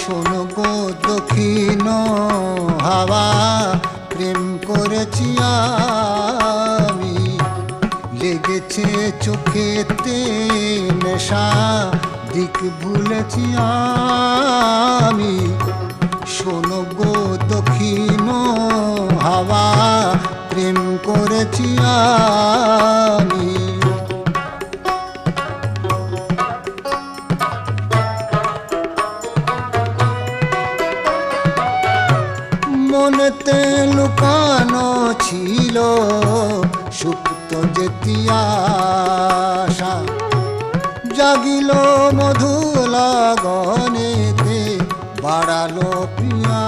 শোনো গো দক্ষিণ হাওয়া, প্রেম করেছি আমি, লেগেছে চোখেতে নেশা, দিক ভুলেছি আমি। শোনো গো দক্ষিণ হাওয়া, প্রেম করেছি আমি। মনেতে লুকানো ছিল সুপ্ত যেতি আশা, জাগিল মধু লগনেতে বাড়ালো পিয়া।